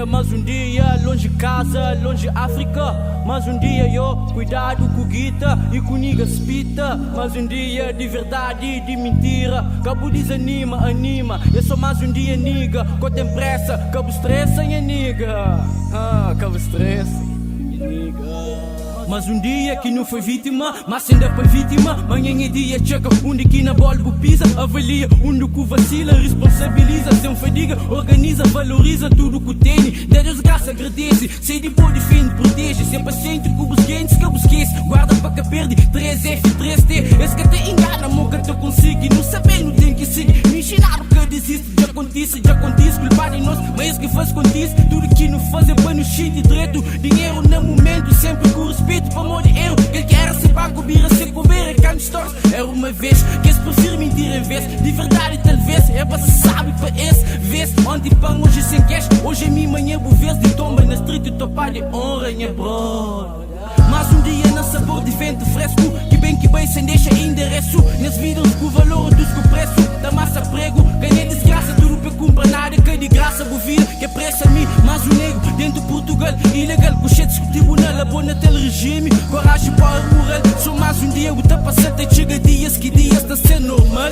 dia, mais um dia, longe de casa, longe África. Mais um dia, cuidado com guita e com nigga spita. Mais um dia de verdade e de mentira. Cabo desanima, anima. É só mais um dia, nigga. Com tem pressa, cabo estressa, nigga. Cabo estressa, nigga. Mas um dia que não foi vítima, mas ainda foi vítima. Manhã é dia, chega onde que na bola pisa. Avalia onde que vacila, responsabiliza. Sem fadiga, organiza, valoriza tudo que tem. Dá Deus graça, agradece. Sei de boa, defende, protege. Ser paciente com os quentes que eu esquece. Guarda para que perde, 3F, 3T. Esse que te engana, nunca te consigo. Não saber, não tem que seguir. Me ensinaram que desiste, já acontece. Culpado em nós, mas esse que faz acontece. Tudo que não faz é para no shit direito. Dinheiro no momento, sempre com respeito. Para amor de eu, ele quer ser banco, bira, ser comer, é canto stores. Era uma vez que se prefere mentir em vez de verdade, talvez. É para se sabe para esse vez. Ontem pão, hoje sem cash. Hoje é minha manhã, vou ver de tomba na street. Eu tô pai de honra, minha bro. Mas um dia na sabor de vento fresco. Que bem sem deixa endereço. Nas vidas com o valor dos que o preço da massa prego. Ganhei desgraça, tudo para comprar nada. Que de graça vou vir, que pressa a mim. Mas o negro dentro de Portugal, ilegal. Cochetes com o tribunal, a boa naquele regime. Coragem para o moral. Só mais um dia, o tapa seta. Chega dias, que dias está sendo normal.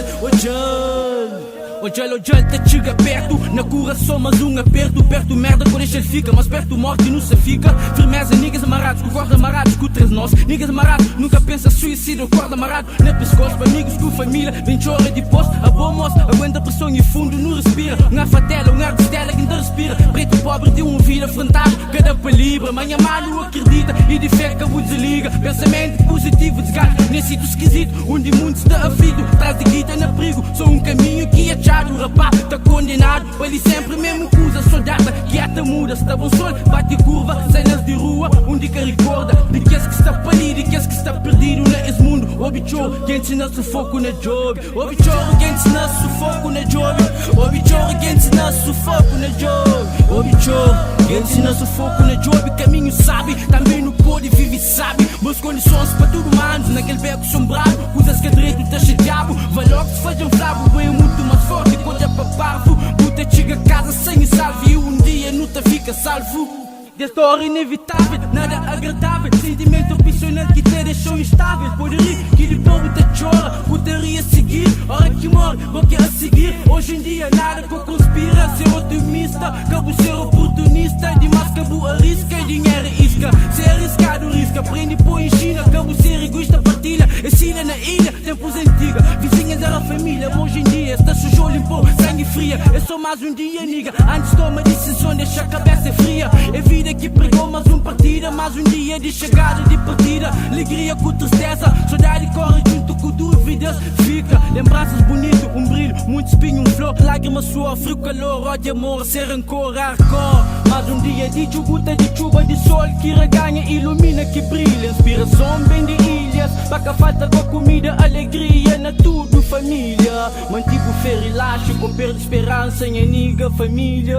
Ojal, te chega perto. Na cura só mais um aperto. Perto merda, quando ele fica. Mas perto morte não se fica. Firmeza, niggas amarrados, com corda amarrados, com três nós. Niggas amarrados, nunca pensa suicídio. Corda amarrado, na pescoço. Para amigos com família, bem chora de posto. A boa moça, aguenta pressão e fundo, não respira. Um fatela, um ar de estela que ainda respira. Preto pobre de uma vida afrontada, cada palibra. Manhã malo acredita e de fé que a desliga. Pensamento positivo, desgaste. Nesse sítio esquisito, onde mundo está aflito. Traz de guita na perigo, só um caminho que é o rapaz tá condenado, para ele sempre mesmo usa soldada, que até muda, se tá bom sol, bate curva, cenas de rua, onde que recorda, de que está palido, de que está perdido nesse mundo, o bicho, que ensina sufoco na job, o bicho, que ensina sufoco na job, o bicho, que ensina sufoco na job, o bicho, que ensina sufoco na job, caminho sabe, também no pode vive sabe, boas condições para todo mundo, naquele beco sombrado, coisas que direito tá chateado, valor que se faz um flavo, bem muito mais forte. Quando é para parvo, puta chega a casa sem salvo. E um dia não te fica salvo. Desta hora inevitável, nada agradável. Sentimento opcional que te deixou instável. Pode rir, que de povo te chora. Putaria a seguir, hora que morre, porque a seguir. Hoje em dia nada que conspira. Ser otimista, cabo ser oportunista. Demais cabo arrisca e dinheiro isca. Ser arriscado risca, aprende põe em China. Cabo ser egoísta, partilha, ensina na ilha. Tempos antiga, vizinhas era família. Hoje em dia está sujo, limpou, sangue fria. É só mais um dia, nigga. Antes toma decisão, deixa a cabeça fria. É vida que pregou mais um partida, mais um dia de chegada de partida. Alegria com tristeza, saudade corre junto com dúvidas. Fica lembranças bonitas, um brilho, muito espinho, um flor. Lágrimas, suor, frio, calor, ódio, amor, ser rancor, hardcore. Mais um dia de chuguta, de chuva, de sol que reganha, ilumina, que brilha. Inspiração bem de ilhas, para falta com comida, alegria na tudo, família. Mantigo fé, relaxo, com perda de esperança em amiga, família.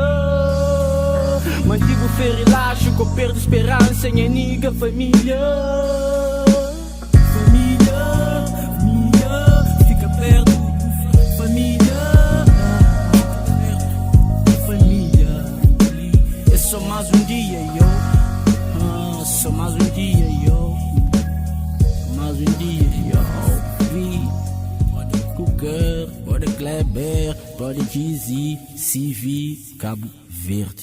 Mantigo fé, relaxo, com perda de esperança em amiga, família. Família, família, fica perto. Família, família. É só mais um dia, yo. Só mais um dia, yo. Mais um dia, yo. Vi, bora Cougar, bora Kleber, bora Jeezy, CV, Cabo Verde.